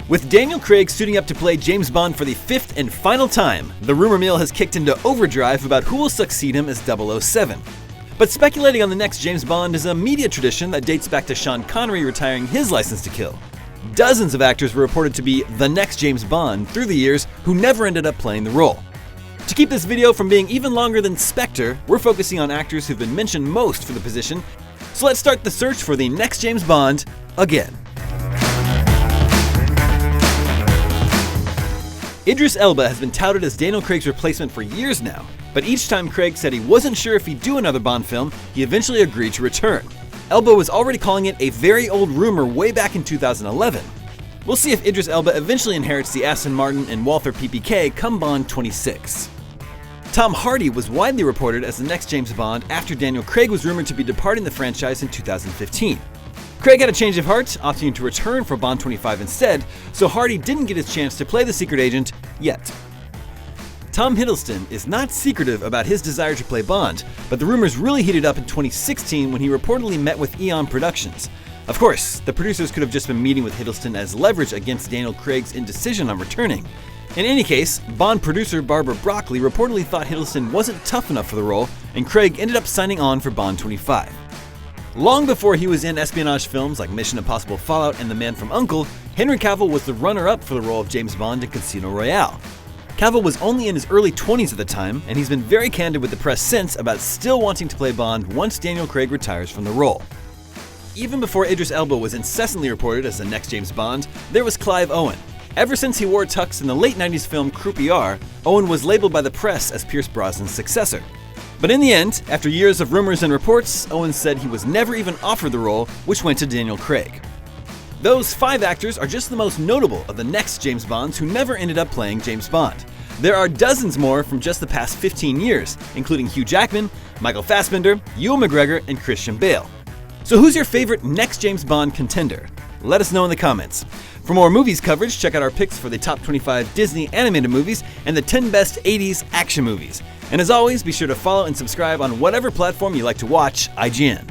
With Daniel Craig suiting up to play James Bond for the 5th and final time, the rumor mill has kicked into overdrive about who will succeed him as 007. But speculating on the next James Bond is a media tradition that dates back to Sean Connery retiring his license to kill. Dozens of actors were reported to be the next James Bond through the years who never ended up playing the role. To keep this video from being even longer than Spectre, we're focusing on actors who've been mentioned most for the position, so let's start the search for the next James Bond again. Idris Elba has been touted as Daniel Craig's replacement for years now, but each time Craig said he wasn't sure if he'd do another Bond film, he eventually agreed to return. Elba was already calling it a very old rumor way back in 2011. We'll see if Idris Elba eventually inherits the Aston Martin and Walther PPK come Bond 26. Tom Hardy was widely reported as the next James Bond after Daniel Craig was rumored to be departing the franchise in 2015. Craig had a change of heart, opting to return for Bond 25 instead, so Hardy didn't get his chance to play the secret agent yet. Tom Hiddleston is not secretive about his desire to play Bond, but the rumors really heated up in 2016 when he reportedly met with Eon Productions. Of course, the producers could have just been meeting with Hiddleston as leverage against Daniel Craig's indecision on returning. In any case, Bond producer Barbara Broccoli reportedly thought Hiddleston wasn't tough enough for the role, and Craig ended up signing on for Bond 25. Long before he was in espionage films like Mission Impossible Fallout and The Man from U.N.C.L.E., Henry Cavill was the runner-up for the role of James Bond in Casino Royale. Cavill was only in his early 20s at the time, and he's been very candid with the press since about still wanting to play Bond once Daniel Craig retires from the role. Even before Idris Elba was incessantly reported as the next James Bond, there was Clive Owen. Ever since he wore tux in the late 90s film Croupier, Owen was labeled by the press as Pierce Brosnan's successor. But in the end, after years of rumors and reports, Owen said he was never even offered the role, which went to Daniel Craig. Those 5 actors are just the most notable of the next James Bonds who never ended up playing James Bond. There are dozens more from just the past 15 years, including Hugh Jackman, Michael Fassbender, Ewan McGregor, and Christian Bale. So who's your favorite next James Bond contender? Let us know in the comments. For more movies coverage, check out our picks for the top 25 Disney animated movies and the 10 best 80s action movies. And as always, be sure to follow and subscribe on whatever platform you like to watch IGN.